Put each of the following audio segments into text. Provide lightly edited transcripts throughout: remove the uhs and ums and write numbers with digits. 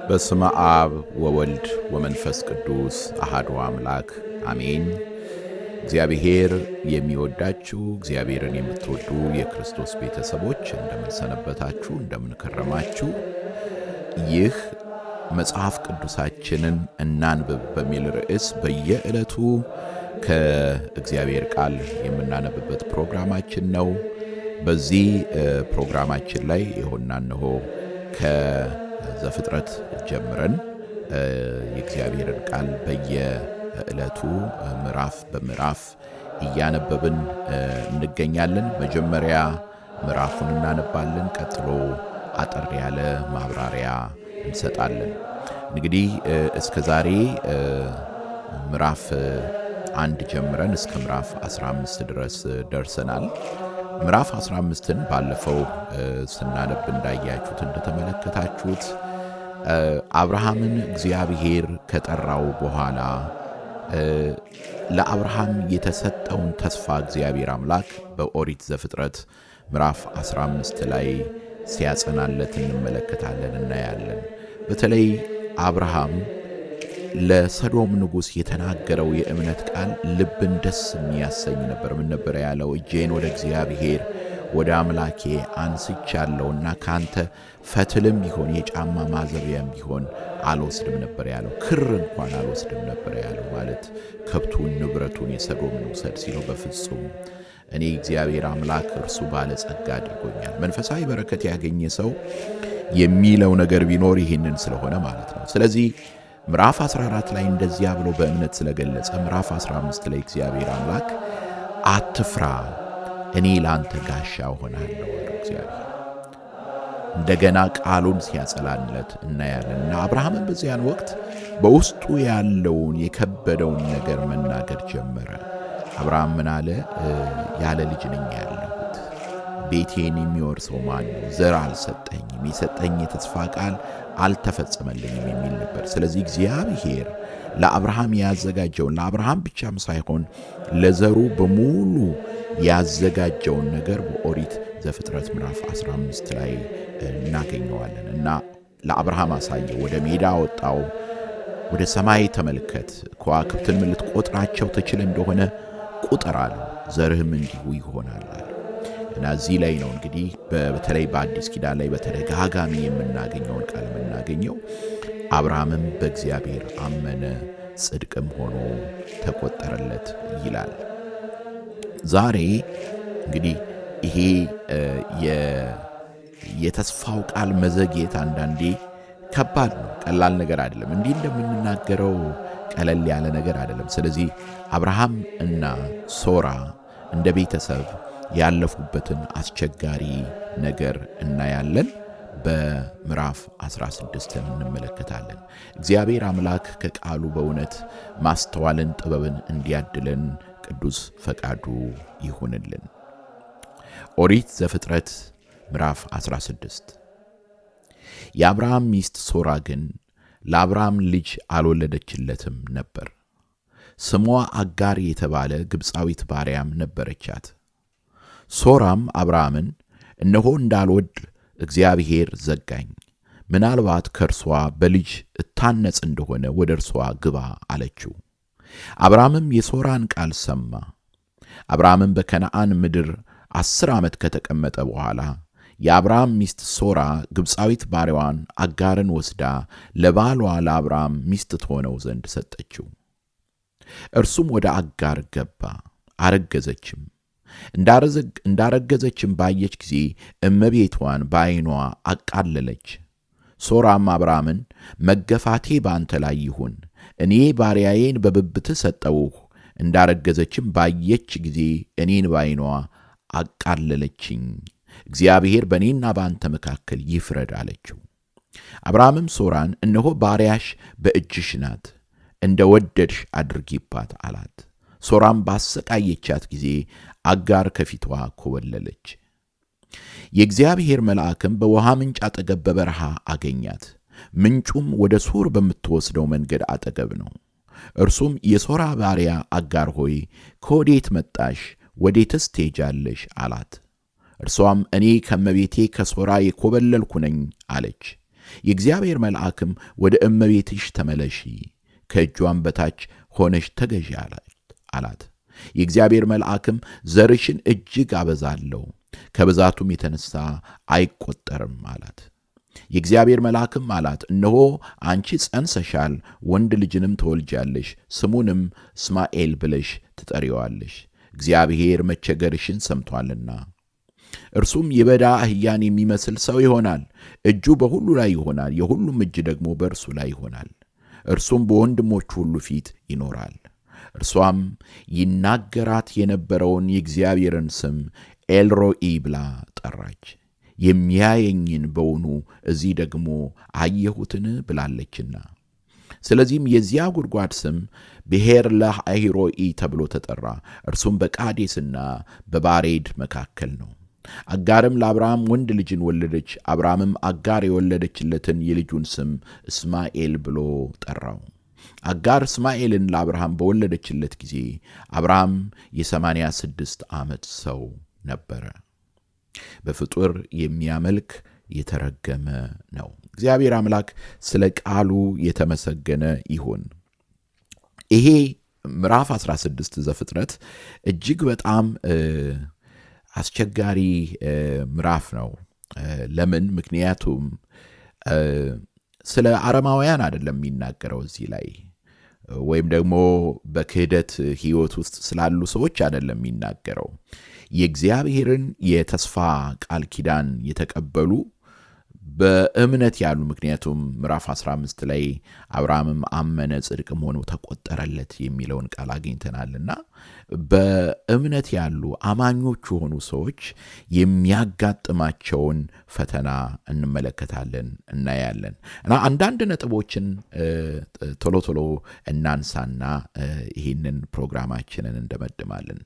በስመ አብ ወወልድ ወመንፈስ ቅዱስ አሐዱ አምላክ አሜን። እግዚአብሔር የሚወዳችሁ እግዚአብሔርን የምትወዱ የክርስቶስ ቤተሰቦች እንደምን ሰነበታችሁ? እንደምን ከረማችሁ? ይህ መጽሐፍ ቅዱሳችንን እናንብብ በሚል ርዕስ በየዕለቱ ከእግዚአብሔር ቃል የምናነብበት ፕሮግራማችን ነው። በዚህ ፕሮግራማችን ላይ ይሆናነሆ ከዘፍጥረት ጀምረን የእግዚአብሔርን ቃል በየዕለቱ ምዕራፍ በምዕራፍ እያነበብን እንገኛለን። መጀመሪያ ምዕራፉን እናነባለን፣ ቀጥሎ አጠር ያለ ማብራሪያ እንሰጣለን። እንግዲህ እስከ ዛሬ ምዕራፍ 1 ጀምረን እስከ ምዕራፍ 15 ድረስ ደርሰናል። ምዕራፍ 15ን ባለፈው ስናነብ እንዳያችሁት እንደተመለከታችሁት አብርሃምን እግዚአብሔር ከጠራው በኋላ ለአብርሃም የተሰጠውን ተስፋ እግዚአብሔር አምላክ በኦሪት ዘፍጥረት ምዕራፍ 15 ላይ ሲያጸናለት እንመለከታለን፣ እናያለን። በተለይ አብርሃም ለሰዶም ንጉሥ የተናገረው የእምነት ቃል ልብን ደስ የሚያሰኝ ነበር። ምን ነበር ያለው? እጄን ወደ እግዚአብሔር ወደ አምላኬ አንስቻለሁና ካንተ ፈትልም ቢሆን የጫማ ማዘቢያም ቢሆን አልወስድም ነበር ያለው። ክር እንኳን አልወስድም ነበር ያለው። ማለት ከብቱን ንብረቱን የሰዶምን ውሰድ ሲለው በፍጹም እኔ እግዚአብሔር አምላክ እርሱ ባለጸጋ አድርጎኛል። መንፈሳዊ በረከት ያገኘ ሰው የሚለው ነገር ቢኖር ይህንን ስለሆነ ማለት ነው። ስለዚህ ምዕራፍ 14 ላይ እንደዚያ ብሎ በእምነት ስለገለጸ ምዕራፍ 15 ላይ እግዚአብሔር አምላክ አትፍራ፣ እኔ ላንተ ጋሻ ሆናለሁ አለው እግዚአብሔር። እንደገና ቃሉን ሲያጸላለት እናያለን። እና አብርሃምን በዚያን ወቅት በውስጡ ያለውን የከበደውን ነገር መናገር ጀመረ። አብርሃም ምን አለ? ያለ ልጅ ነኝ ያለሁት፣ ቤቴን የሚወርሰው ማን ነው? ዘር አልሰጠኝም፣ የሰጠኝ የተስፋ ቃል አልተፈጸመልኝም የሚል ነበር። ስለዚህ እግዚአብሔር ለአብርሃም ያዘጋጀውን ለአብርሃም ብቻም ሳይሆን ለዘሩ በሙሉ ያዘጋጀውን ነገር በኦሪት ዘፍጥረት ምዕራፍ 15 ላይ እናገኘዋለን። እና ለአብርሃም አሳየው፣ ወደ ሜዳ ወጣው፣ ወደ ሰማይ ተመልከት፣ ከዋክብትን ልትቆጥራቸው ትችል እንደሆነ ቁጥር አለው፣ ዘርህም እንዲሁ ይሆናል አለ። እና እዚህ ላይ ነው እንግዲህ በተለይ በአዲስ ኪዳን ላይ በተደጋጋሚ የምናገኘውን ቃል የምናገኘው አብርሃምም በእግዚአብሔር አመነ ጽድቅም ሆኖ ተቆጠረለት ይላል። ዛሬ እንግዲህ ይሄ የተስፋው ቃል መዘግየት አንዳንዴ ከባድ ነው፣ ቀላል ነገር አይደለም። እንዲህ እንደምንናገረው ቀለል ያለ ነገር አይደለም። ስለዚህ አብርሃም እና ሶራ እንደ ቤተሰብ ያለፉበትን አስቸጋሪ ነገር እናያለን። በምዕራፍ 16 እንመለከታለን። እግዚአብሔር አምላክ ከቃሉ በእውነት ማስተዋልን ጥበብን እንዲያድለን ቅዱስ ፈቃዱ ይሁንልን። ኦሪት ዘፍጥረት ምዕራፍ 16። የአብርሃም ሚስት ሶራ ግን ለአብርሃም ልጅ አልወለደችለትም ነበር። ስሟ አጋር የተባለ ግብፃዊት ባሪያም ነበረቻት። ሶራም አብርሃምን እነሆ እንዳልወድ እግዚአብሔር ዘጋኝ፣ ምናልባት ከእርሷ በልጅ እታነጽ እንደሆነ ወደ እርሷ ግባ አለችው። አብርሃምም የሶራን ቃል ሰማ። አብርሃምም በከነዓን ምድር 10 ዓመት ከተቀመጠ በኋላ የአብርሃም ሚስት ሶራ ግብፃዊት ባሪያዋን አጋርን ወስዳ ለባሏ ለአብርሃም ሚስት ትሆነው ዘንድ ሰጠችው። እርሱም ወደ አጋር ገባ፣ አረገዘችም። እንዳረገዘችም ባየች ጊዜ እመቤቷን በዓይኗ አቃለለች። ሶራም አብርሃምን መገፋቴ በአንተ ላይ ይሁን፣ እኔ ባሪያዬን በብብትህ ሰጠውህ። እንዳረገዘችም ባየች ጊዜ እኔን በዓይኗ አቃለለችኝ፣ እግዚአብሔር በእኔና በአንተ መካከል ይፍረድ አለችው። አብርሃምም ሶራን እነሆ ባሪያሽ በእጅሽ ናት፣ እንደ ወደድሽ አድርጊባት አላት። ሶራም ባሰቃየቻት ጊዜ አጋር ከፊቷ ኮበለለች። የእግዚአብሔር መልአክም በውሃ ምንጭ አጠገብ በበረሃ አገኛት። ምንጩም ወደ ሱር በምትወስደው መንገድ አጠገብ ነው። እርሱም የሶራ ባሪያ አጋር ሆይ ከወዴት መጣሽ? ወዴትስ ትሄጃለሽ? አላት። እርሷም እኔ ከመቤቴ ከሶራ የኮበለልኩ ነኝ አለች። የእግዚአብሔር መልአክም ወደ እመቤትሽ ተመለሺ፣ ከእጇም በታች ሆነሽ ተገዢ አላት። የእግዚአብሔር መልአክም ዘርሽን እጅግ አበዛለሁ፣ ከብዛቱም የተነሳ አይቆጠርም አላት። የእግዚአብሔር መልአክም አላት፣ እነሆ አንቺ ጸንሰሻል፣ ወንድ ልጅንም ትወልጃለሽ፣ ስሙንም እስማኤል ብለሽ ትጠሪዋለሽ፣ እግዚአብሔር መቸገርሽን ሰምቶአልና። እርሱም የበዳ አህያን የሚመስል ሰው ይሆናል፣ እጁ በሁሉ ላይ ይሆናል፣ የሁሉም እጅ ደግሞ በእርሱ ላይ ይሆናል። እርሱም በወንድሞቹ ሁሉ ፊት ይኖራል። እርሷም ይናገራት የነበረውን የእግዚአብሔርን ስም ኤልሮኢ ብላ ጠራች፣ የሚያየኝን በውኑ እዚህ ደግሞ አየሁትን ብላለችና። ስለዚህም የዚያ ጉድጓድ ስም ብሔር ለሃይሮኢ ተብሎ ተጠራ። እርሱም በቃዴስና በባሬድ መካከል ነው። አጋርም ለአብርሃም ወንድ ልጅን ወለደች። አብርሃምም አጋር የወለደችለትን የልጁን ስም እስማኤል ብሎ ጠራው። አጋር እስማኤልን ለአብርሃም በወለደችለት ጊዜ አብርሃም የ86 ዓመት ሰው ነበረ። በፍጡር የሚያመልክ የተረገመ ነው። እግዚአብሔር አምላክ ስለ ቃሉ የተመሰገነ ይሁን። ይሄ ምዕራፍ 16 ዘፍጥረት እጅግ በጣም አስቸጋሪ ምዕራፍ ነው። ለምን? ምክንያቱም ስለ አረማውያን አይደለም የሚናገረው እዚህ ላይ፣ ወይም ደግሞ በክህደት ሕይወት ውስጥ ስላሉ ሰዎች አይደለም የሚናገረው። የእግዚአብሔርን የተስፋ ቃል ኪዳን የተቀበሉ በእምነት ያሉ። ምክንያቱም ምዕራፍ 15 ላይ አብርሃምም አመነ ጽድቅም ሆኖ ተቆጠረለት የሚለውን ቃል አግኝተናልና በእምነት ያሉ አማኞች የሆኑ ሰዎች የሚያጋጥማቸውን ፈተና እንመለከታለን፣ እናያለን። እና አንዳንድ ነጥቦችን ቶሎ ቶሎ እናንሳና ይህንን ፕሮግራማችንን እንደመድማለን።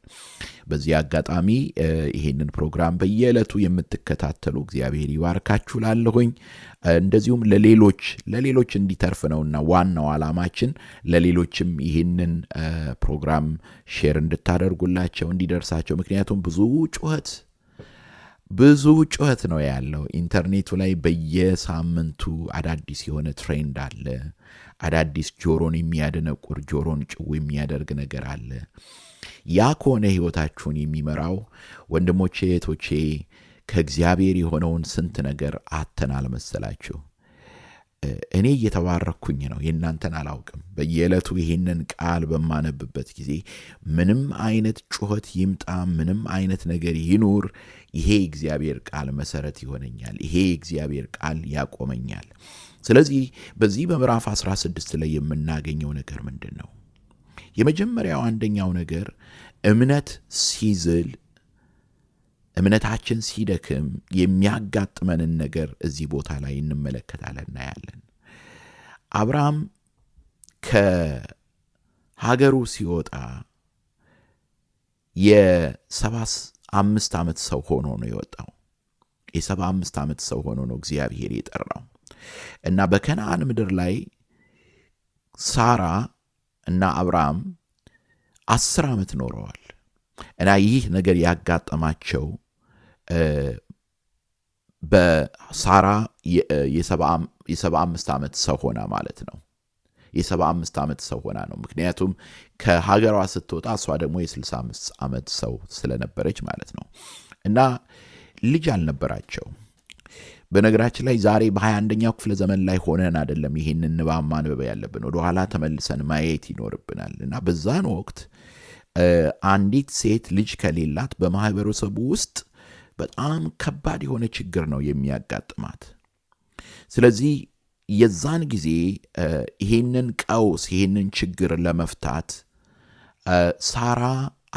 በዚህ አጋጣሚ ይህንን ፕሮግራም በየዕለቱ የምትከታተሉ እግዚአብሔር ይባርካችሁ ላለሁኝ። እንደዚሁም ለሌሎች እንዲተርፍ ነውና ዋናው ዓላማችን ለሌሎችም ይህንን ፕሮግራም ሼር እንድታደርጉላቸው እንዲደርሳቸው። ምክንያቱም ብዙ ጩኸት ነው ያለው ኢንተርኔቱ ላይ። በየሳምንቱ አዳዲስ የሆነ ትሬንድ አለ። አዳዲስ ጆሮን የሚያደነቁር ጆሮን ጭው የሚያደርግ ነገር አለ። ያ ከሆነ ሕይወታችሁን የሚመራው ወንድሞቼ እህቶቼ ከእግዚአብሔር የሆነውን ስንት ነገር አተናል መሰላችሁ። እኔ እየተባረኩኝ ነው፣ የእናንተን አላውቅም። በየዕለቱ ይህንን ቃል በማነብበት ጊዜ ምንም አይነት ጩኸት ይምጣ፣ ምንም አይነት ነገር ይኑር፣ ይሄ እግዚአብሔር ቃል መሰረት ይሆነኛል። ይሄ እግዚአብሔር ቃል ያቆመኛል። ስለዚህ በዚህ በምዕራፍ 16 ላይ የምናገኘው ነገር ምንድን ነው? የመጀመሪያው አንደኛው ነገር እምነት ሲዝል፣ እምነታችን ሲደክም የሚያጋጥመንን ነገር እዚህ ቦታ ላይ እንመለከታለን፣ እናያለን። አብርሃም ከሀገሩ ሲወጣ የ75 ዓመት ሰው ሆኖ ነው የወጣው። የ75 ዓመት ሰው ሆኖ ነው እግዚአብሔር የጠራው እና በከነዓን ምድር ላይ ሳራ እና አብርሃም 10 ዓመት ኖረዋል። እና ይህ ነገር ያጋጠማቸው በሳራ የ75 ዓመት ሰው ሆና ማለት ነው። የ75 ዓመት ሰው ሆና ነው። ምክንያቱም ከሀገሯ ስትወጣ እሷ ደግሞ የ65 ዓመት ሰው ስለነበረች ማለት ነው። እና ልጅ አልነበራቸው። በነገራችን ላይ ዛሬ በ21ኛው ክፍለ ዘመን ላይ ሆነን አይደለም ይህንን ንባብ ማንበብ ያለብን፣ ወደኋላ ተመልሰን ማየት ይኖርብናል። እና በዛን ወቅት አንዲት ሴት ልጅ ከሌላት በማህበረሰቡ ውስጥ በጣም ከባድ የሆነ ችግር ነው የሚያጋጥማት። ስለዚህ የዛን ጊዜ ይሄንን ቀውስ፣ ይሄንን ችግር ለመፍታት ሳራ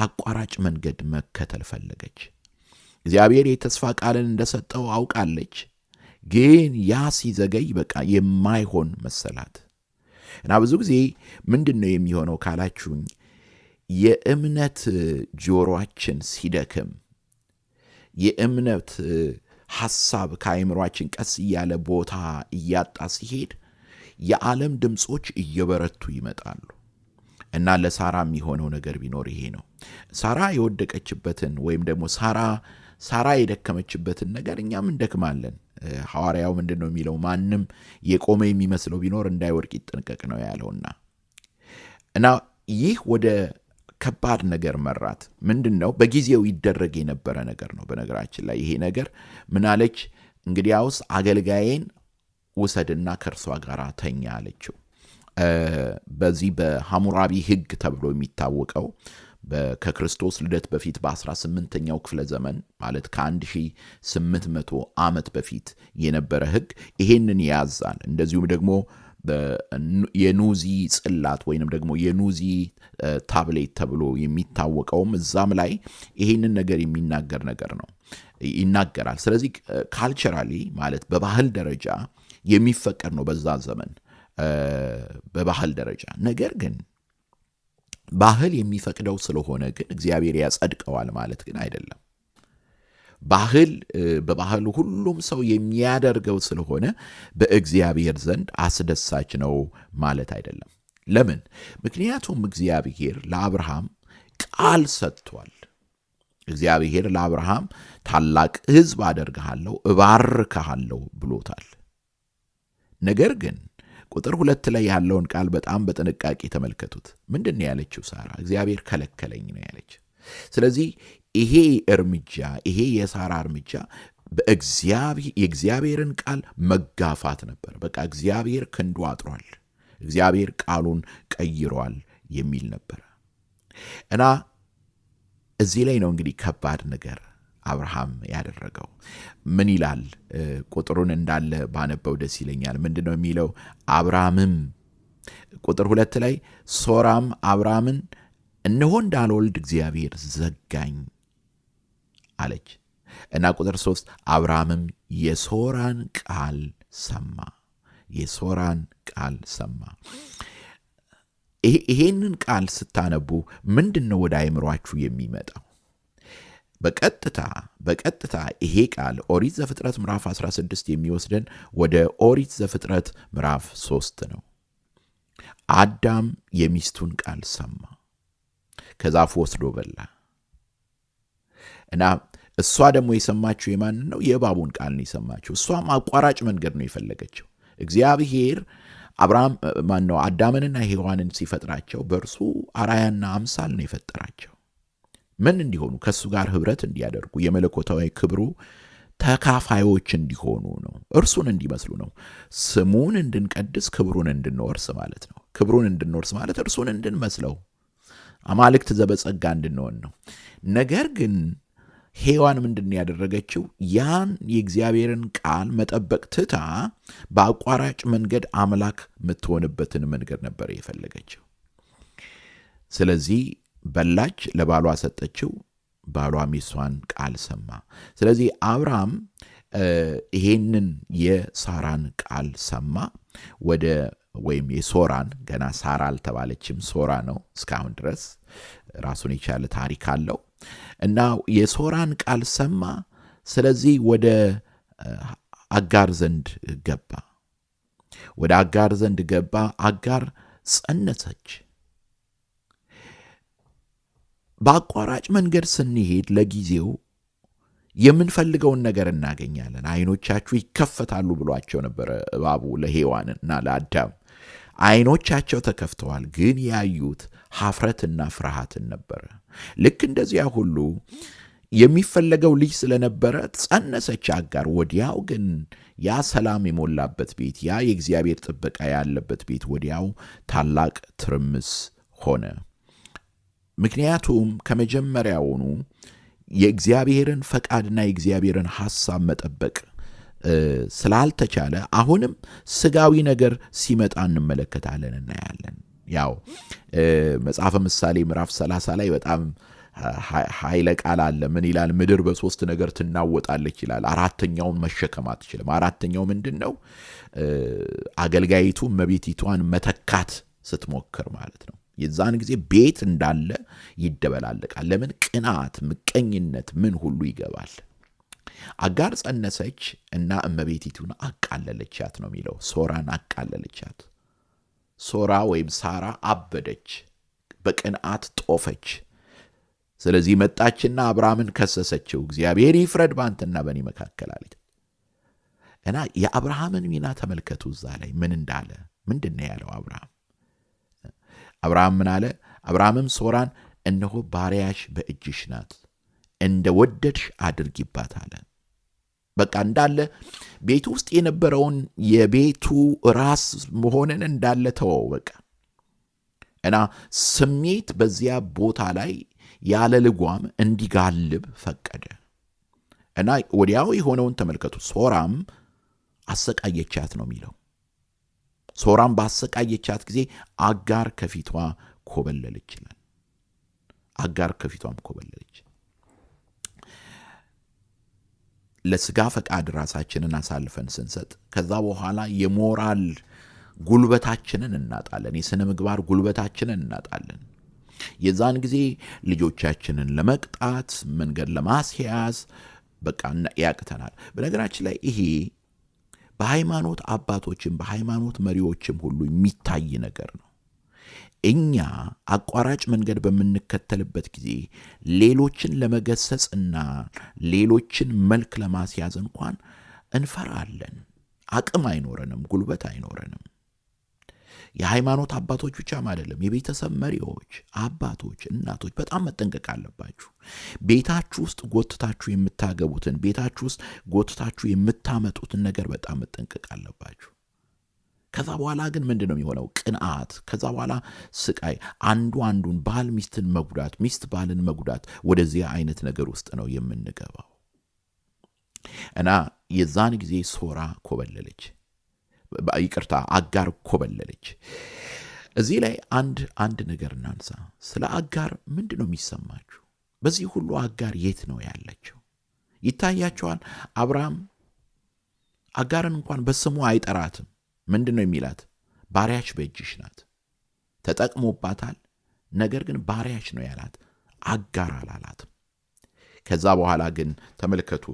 አቋራጭ መንገድ መከተል ፈለገች። እግዚአብሔር የተስፋ ቃልን እንደሰጠው አውቃለች። ግን ያ ሲዘገይ በቃ የማይሆን መሰላት እና ብዙ ጊዜ ምንድን ነው የሚሆነው ካላችሁኝ፣ የእምነት ጆሮአችን ሲደክም፣ የእምነት ሐሳብ ከአእምሮአችን ቀስ እያለ ቦታ እያጣ ሲሄድ የዓለም ድምጾች እየበረቱ ይመጣሉ። እና ለሳራ የሚሆነው ነገር ቢኖር ይሄ ነው። ሳራ የወደቀችበትን ወይም ደግሞ ሳራ የደከመችበትን ነገር እኛም እንደክማለን። ሐዋርያው ምንድነው የሚለው? ማንም የቆመ የሚመስለው ቢኖር እንዳይወድቅ ይጠንቀቅ ነው ያለውና እና ይህ ወደ ከባድ ነገር መራት። ምንድነው? በጊዜው ይደረግ የነበረ ነገር ነው። በነገራችን ላይ ይሄ ነገር ምን አለች? እንግዲያውስ አገልጋዬን ውሰድና ከእርሷ ጋር ተኛ አለችው። በዚህ በሐሙራቢ ሕግ ተብሎ የሚታወቀው ከክርስቶስ ልደት በፊት በ18ኛው ክፍለ ዘመን ማለት ከ1800 ዓመት በፊት የነበረ ሕግ ይሄንን ያዛል። እንደዚሁም ደግሞ የኑዚ ጽላት ወይንም ደግሞ የኑዚ ታብሌት ተብሎ የሚታወቀውም እዛም ላይ ይሄንን ነገር የሚናገር ነገር ነው ይናገራል። ስለዚህ ካልቸራሊ ማለት በባህል ደረጃ የሚፈቀድ ነው በዛ ዘመን በባህል ደረጃ። ነገር ግን ባህል የሚፈቅደው ስለሆነ ግን እግዚአብሔር ያጸድቀዋል ማለት ግን አይደለም። በባህሉ ሁሉም ሰው የሚያደርገው ስለሆነ በእግዚአብሔር ዘንድ አስደሳች ነው ማለት አይደለም። ለምን? ምክንያቱም እግዚአብሔር ለአብርሃም ቃል ሰጥቷል። እግዚአብሔር ለአብርሃም ታላቅ ሕዝብ አደርግሃለሁ፣ እባርክሃለሁ ብሎታል። ነገር ግን ቁጥር 2 ላይ ያለውን ቃል በጣም በጥንቃቄ ተመልከቱት። ምንድን ነው ያለችው ሳራ? እግዚአብሔር ከለከለኝ ነው ያለች። ስለዚህ ይሄ የሳራ እርምጃ የእግዚአብሔርን ቃል መጋፋት ነበር። በቃ እግዚአብሔር ክንዱ አጥሯል፣ እግዚአብሔር ቃሉን ቀይሯል የሚል ነበር እና እዚህ ላይ ነው እንግዲህ ከባድ ነገር አብርሃም ያደረገው። ምን ይላል? ቁጥሩን እንዳለ ባነበው ደስ ይለኛል። ምንድነው የሚለው? አብርሃምም ቁጥር 2 ላይ ሶራም አብርሃምን እነሆ እንዳልወልድ እግዚአብሔር ዘጋኝ አለች እና ቁጥር 3 አብርሃምም የሶራን ቃል ሰማ። ይሄንን ቃል ስታነቡ ምንድነው ወደ አእምሯችሁ የሚመጣው? በቀጥታ ይሄ ቃል ኦሪት ዘፍጥረት ምዕራፍ 16 የሚወስደን ወደ ኦሪት ዘፍጥረት ምዕራፍ 3 ነው። አዳም የሚስቱን ቃል ሰማ፣ ከዛፉ ወስዶ በላ እና እሷ ደግሞ የሰማችው የማንን ነው? የእባቡን ቃል ነው የሰማችው። እሷም አቋራጭ መንገድ ነው የፈለገችው። እግዚአብሔር አዳምንና ሔዋንን ሲፈጥራቸው በእርሱ አራያና አምሳል ነው የፈጠራቸው። ምን እንዲሆኑ? ከእሱ ጋር ኅብረት እንዲያደርጉ፣ የመለኮታዊ ክብሩ ተካፋዮች እንዲሆኑ ነው። እርሱን እንዲመስሉ ነው። ስሙን እንድንቀድስ፣ ክብሩን እንድንወርስ ማለት ነው። ክብሩን እንድንወርስ ማለት እርሱን እንድንመስለው፣ አማልክት ዘበጸጋ እንድንሆን ነው። ነገር ግን ሔዋን ምንድን ያደረገችው? ያን የእግዚአብሔርን ቃል መጠበቅ ትታ በአቋራጭ መንገድ አምላክ የምትሆንበትን መንገድ ነበር የፈለገችው። ስለዚህ በላች፣ ለባሏ ሰጠችው፣ ባሏም የሷን ቃል ሰማ። ስለዚህ አብርሃም ይሄንን የሳራን ቃል ሰማ። ወይም የሶራን፣ ገና ሳራ አልተባለችም፣ ሶራ ነው እስካሁን ድረስ ራሱን የቻለ ታሪክ አለው እና የሶራን ቃል ሰማ። ስለዚህ ወደ አጋር ዘንድ ገባ። አጋር ጸነሰች። በአቋራጭ መንገድ ስንሄድ ለጊዜው የምንፈልገውን ነገር እናገኛለን። አይኖቻችሁ ይከፈታሉ ብሏቸው ነበረ እባቡ ለሔዋንና ለአዳም። አይኖቻቸው ተከፍተዋል፣ ግን ያዩት ኀፍረትና ፍርሃትን ነበረ። ልክ እንደዚያ ሁሉ የሚፈለገው ልጅ ስለነበረ ጸነሰች አጋር። ወዲያው ግን ያ ሰላም የሞላበት ቤት፣ ያ የእግዚአብሔር ጥበቃ ያለበት ቤት ወዲያው ታላቅ ትርምስ ሆነ። ምክንያቱም ከመጀመሪያውኑ የእግዚአብሔርን ፈቃድና የእግዚአብሔርን ሐሳብ መጠበቅ ስላልተቻለ አሁንም ስጋዊ ነገር ሲመጣ እንመለከታለን፣ እናያለን። ያው መጽሐፈ ምሳሌ ምዕራፍ 30 ላይ በጣም ኃይለ ቃል አለ። ምን ይላል? ምድር በሶስት ነገር ትናወጣለች ይላል። አራተኛውን መሸከም አትችልም። አራተኛው ምንድን ነው? አገልጋይቱ እመቤቲቷን መተካት ስትሞክር ማለት ነው። የዛን ጊዜ ቤት እንዳለ ይደበላለቃል። ለምን? ቅናት፣ ምቀኝነት፣ ምን ሁሉ ይገባል። አጋር ጸነሰች እና እመቤቲቱን አቃለለቻት ነው የሚለው። ሶራን አቃለለቻት። ሶራ ወይም ሳራ አበደች፣ በቅንዓት ጦፈች። ስለዚህ መጣችና አብርሃምን ከሰሰችው። እግዚአብሔር ይፍረድ ባንተና በእኔ መካከል አለች እና የአብርሃምን ሚና ተመልከቱ። እዛ ላይ ምን እንዳለ ምንድነው ያለው? አብርሃም ምን አለ? አብርሃምም ሶራን እነሆ ባሪያሽ በእጅሽ ናት፣ እንደ ወደድሽ አድርጊባት አለ። በቃ እንዳለ ቤቱ ውስጥ የነበረውን የቤቱ ራስ መሆንን እንዳለ ተወው በቃ። እና ስሜት በዚያ ቦታ ላይ ያለ ልጓም እንዲጋልብ ፈቀደ። እና ወዲያው የሆነውን ተመልከቱ። ሶራም አሰቃየቻት ነው የሚለው። ሶራም ባሰቃየቻት ጊዜ አጋር ከፊቷ ኮበለለች ይላል። አጋር ከፊቷም ኮበለለች። ለስጋ ፈቃድ ራሳችንን አሳልፈን ስንሰጥ ከዛ በኋላ የሞራል ጉልበታችንን እናጣለን። የሥነ ምግባር ጉልበታችንን እናጣለን። የዛን ጊዜ ልጆቻችንን ለመቅጣት መንገድ ለማስያዝ በቃ ያቅተናል። በነገራችን ላይ ይሄ በሃይማኖት አባቶችም በሃይማኖት መሪዎችም ሁሉ የሚታይ ነገር ነው። እኛ አቋራጭ መንገድ በምንከተልበት ጊዜ ሌሎችን ለመገሰጽና ሌሎችን መልክ ለማስያዝ እንኳን እንፈራለን። አቅም አይኖረንም፣ ጉልበት አይኖረንም። የሃይማኖት አባቶች ብቻም አይደለም፣ የቤተሰብ መሪዎች፣ አባቶች፣ እናቶች በጣም መጠንቀቅ አለባችሁ። ቤታችሁ ውስጥ ጎትታችሁ የምታገቡትን፣ ቤታችሁ ውስጥ ጎትታችሁ የምታመጡትን ነገር በጣም መጠንቀቅ አለባችሁ። ከዛ በኋላ ግን ምንድን ነው የሚሆነው? ቅንዓት። ከዛ በኋላ ስቃይ፣ አንዱ አንዱን፣ ባል ሚስትን መጉዳት፣ ሚስት ባልን መጉዳት፣ ወደዚያ አይነት ነገር ውስጥ ነው የምንገባው። እና የዛን ጊዜ ሶራ ኮበለለች፣ ይቅርታ አጋር ኮበለለች። እዚህ ላይ አንድ ነገር እናንሳ። ስለ አጋር ምንድን ነው የሚሰማችሁ? በዚህ ሁሉ አጋር የት ነው ያለችው? ይታያቸዋል። አብርሃም አጋርን እንኳን በስሙ አይጠራትም። ምንድን ነው የሚላት? ባሪያች በእጅሽ ናት። ተጠቅሞባታል። ነገር ግን ባሪያች ነው ያላት፣ አጋር አላላትም። ከዛ በኋላ ግን ተመልከቱ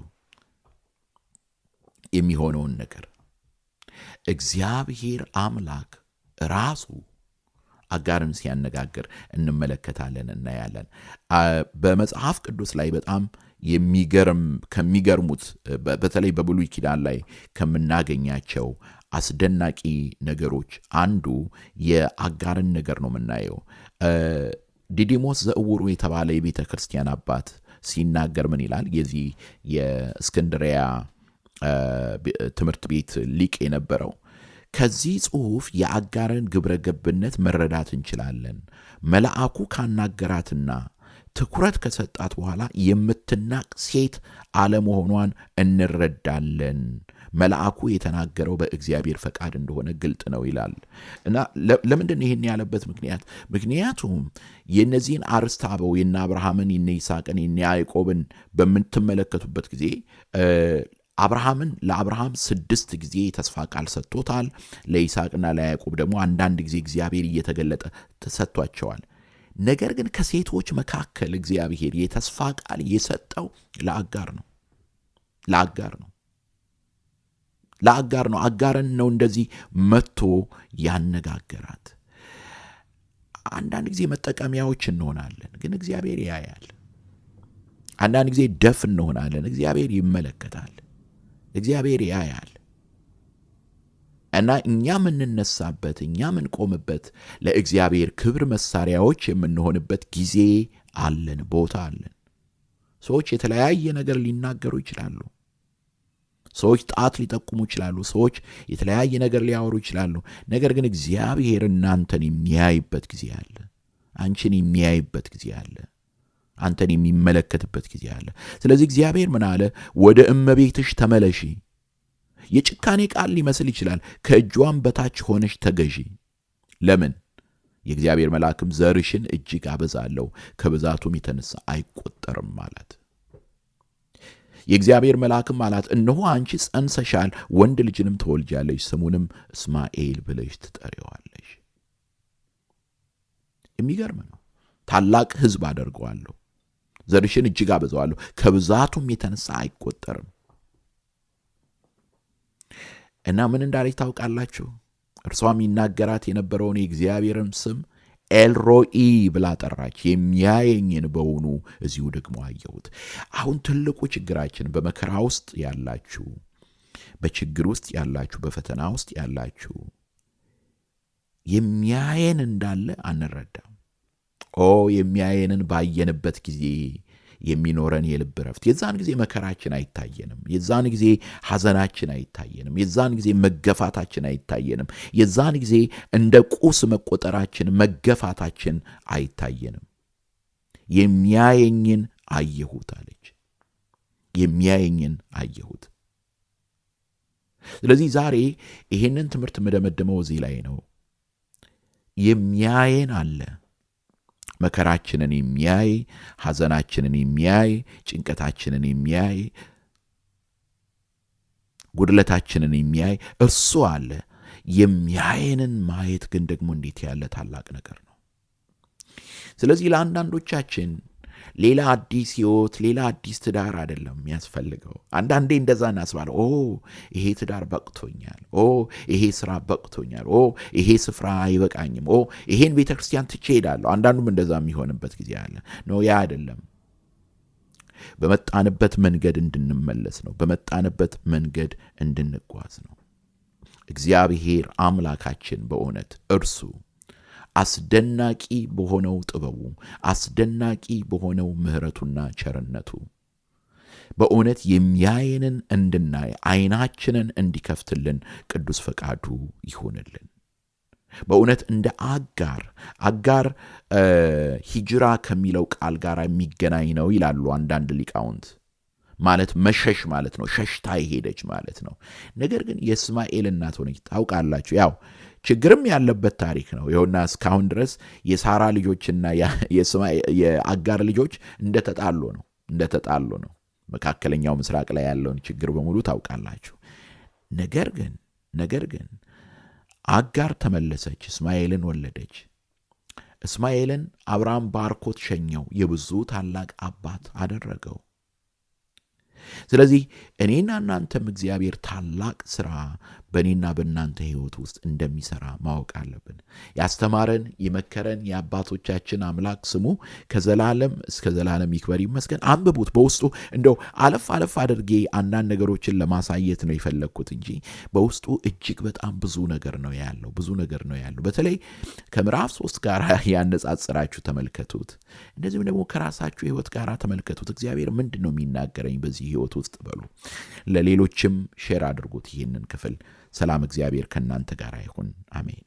የሚሆነውን ነገር። እግዚአብሔር አምላክ ራሱ አጋርን ሲያነጋግር እንመለከታለን፣ እናያለን። በመጽሐፍ ቅዱስ ላይ በጣም ከሚገርሙት በተለይ በብሉይ ኪዳን ላይ ከምናገኛቸው አስደናቂ ነገሮች አንዱ የአጋርን ነገር ነው የምናየው። ዲዲሞስ ዘእውሩ የተባለ የቤተ ክርስቲያን አባት ሲናገር ምን ይላል? የዚህ የእስክንድሪያ ትምህርት ቤት ሊቅ የነበረው ከዚህ ጽሑፍ የአጋርን ግብረ ገብነት መረዳት እንችላለን። መልአኩ ካናገራትና ትኩረት ከሰጣት በኋላ የምትናቅ ሴት አለመሆኗን እንረዳለን። መልአኩ የተናገረው በእግዚአብሔር ፈቃድ እንደሆነ ግልጥ ነው ይላል። እና ለምንድን ይሄን ያለበት ምክንያቱም የነዚህን አርስተ አበው የነ አብርሃምን፣ የነ ይስሐቅን፣ የነ ያዕቆብን በምትመለከቱበት ጊዜ ለአብርሃም 6 ጊዜ የተስፋ ቃል ሰጥቶታል። ለይስሐቅና ለያዕቆብ ደግሞ አንዳንድ ጊዜ እግዚአብሔር እየተገለጠ ተሰጥቷቸዋል። ነገር ግን ከሴቶች መካከል እግዚአብሔር የተስፋ ቃል የሰጠው ለአጋር ነው። አጋርን ነው እንደዚህ መጥቶ ያነጋገራት። አንዳንድ ጊዜ መጠቀሚያዎች እንሆናለን፣ ግን እግዚአብሔር ያያል። አንዳንድ ጊዜ ደፍ እንሆናለን፣ እግዚአብሔር ይመለከታል፣ እግዚአብሔር ያያል። እና እኛ የምንነሳበት፣ እኛ የምንቆምበት፣ ለእግዚአብሔር ክብር መሳሪያዎች የምንሆንበት ጊዜ አለን፣ ቦታ አለን። ሰዎች የተለያየ ነገር ሊናገሩ ይችላሉ። ሰዎች ጣት ሊጠቁሙ ይችላሉ። ሰዎች የተለያየ ነገር ሊያወሩ ይችላሉ። ነገር ግን እግዚአብሔር እናንተን የሚያይበት ጊዜ አለ። አንቺን የሚያይበት ጊዜ አለ። አንተን የሚመለከትበት ጊዜ አለ። ስለዚህ እግዚአብሔር ምን አለ? ወደ እመቤትሽ ተመለሺ። የጭካኔ ቃል ሊመስል ይችላል። ከእጇም በታች ሆነሽ ተገዢ። ለምን? የእግዚአብሔር መልአክም ዘርሽን እጅግ አበዛለሁ፣ ከብዛቱም የተነሳ አይቆጠርም ማለት። የእግዚአብሔር መልአክም አላት፣ እነሆ አንቺ ጸንሰሻል፣ ወንድ ልጅንም ትወልጃለሽ፣ ስሙንም እስማኤል ብለሽ ትጠሪዋለሽ። የሚገርም ነው። ታላቅ ሕዝብ አደርገዋለሁ፣ ዘርሽን እጅግ አበዛዋለሁ፣ ከብዛቱም የተነሳ አይቆጠርም። እና ምን እንዳለች ታውቃላችሁ? እርሷም ይናገራት የነበረውን የእግዚአብሔርን ስም ኤልሮኢ ብላ ጠራች። የሚያየኝን በውኑ እዚሁ ደግሞ አየሁት። አሁን ትልቁ ችግራችን በመከራ ውስጥ ያላችሁ፣ በችግር ውስጥ ያላችሁ፣ በፈተና ውስጥ ያላችሁ የሚያየን እንዳለ አንረዳም። የሚያየንን ባየንበት ጊዜ የሚኖረን የልብ ረፍት፣ የዛን ጊዜ መከራችን አይታየንም፣ የዛን ጊዜ ሐዘናችን አይታየንም፣ የዛን ጊዜ መገፋታችን አይታየንም፣ የዛን ጊዜ እንደ ቁስ መቆጠራችን መገፋታችን አይታየንም። የሚያየኝን አየሁት አለች። የሚያየኝን አየሁት። ስለዚህ ዛሬ ይሄንን ትምህርት መደመደመው እዚህ ላይ ነው። የሚያየን አለ። መከራችንን የሚያይ፣ ሐዘናችንን የሚያይ፣ ጭንቀታችንን የሚያይ፣ ጉድለታችንን የሚያይ እርሱ አለ። የሚያየንን ማየት ግን ደግሞ እንዴት ያለ ታላቅ ነገር ነው። ስለዚህ ለአንዳንዶቻችን ሌላ አዲስ ሕይወት፣ ሌላ አዲስ ትዳር አይደለም የሚያስፈልገው። አንዳንዴ እንደዛ እናስባለን። ይሄ ትዳር በቅቶኛል፣ ይሄ ስራ በቅቶኛል፣ ይሄ ስፍራ አይበቃኝም፣ ይሄን ቤተክርስቲያን ትቼ ሄዳለሁ። አንዳንዱም እንደዛ የሚሆንበት ጊዜ አለ። ያ አይደለም። በመጣንበት መንገድ እንድንመለስ ነው። በመጣንበት መንገድ እንድንጓዝ ነው። እግዚአብሔር አምላካችን በእውነት እርሱ አስደናቂ በሆነው ጥበቡ፣ አስደናቂ በሆነው ምሕረቱና ቸርነቱ በእውነት የሚያየንን እንድናይ ዓይናችንን እንዲከፍትልን ቅዱስ ፈቃዱ ይሆንልን። በእውነት እንደ አጋር ሂጅራ ከሚለው ቃል ጋር የሚገናኝ ነው ይላሉ አንዳንድ ሊቃውንት። ማለት መሸሽ ማለት ነው። ሸሽታ ሄደች ማለት ነው። ነገር ግን የእስማኤል እናት ሆነች። ታውቃላችሁ፣ ያው ችግርም ያለበት ታሪክ ነው። ይኸውና እስካሁን ድረስ የሳራ ልጆችና የአጋር ልጆች እንደተጣሉ ነው። መካከለኛው ምስራቅ ላይ ያለውን ችግር በሙሉ ታውቃላችሁ። ነገር ግን አጋር ተመለሰች፣ እስማኤልን ወለደች። እስማኤልን አብርሃም ባርኮት ሸኘው፣ የብዙ ታላቅ አባት አደረገው። ስለዚህ እኔና እናንተም እግዚአብሔር ታላቅ ሥራ በእኔና በእናንተ ሕይወት ውስጥ እንደሚሠራ ማወቅ አለብን። ያስተማረን የመከረን የአባቶቻችን አምላክ ስሙ ከዘላለም እስከ ዘላለም ይክበር ይመስገን። አንብቡት። በውስጡ እንደው አለፍ አድርጌ አንዳንድ ነገሮችን ለማሳየት ነው የፈለግኩት እንጂ በውስጡ እጅግ በጣም ብዙ ነገር ነው ያለው። በተለይ ከምዕራፍ 3 ጋር ያነጻጽራችሁ ተመልከቱት። እንደዚህም ደግሞ ከራሳችሁ ሕይወት ጋር ተመልከቱት። እግዚአብሔር ምንድን ነው የሚናገረኝ በዚህ ሕይወት ውስጥ በሉ። ለሌሎችም ሼር አድርጉት ይህንን ክፍል። ሰላም እግዚአብሔር ከእናንተ ጋር ይሁን። አሜን።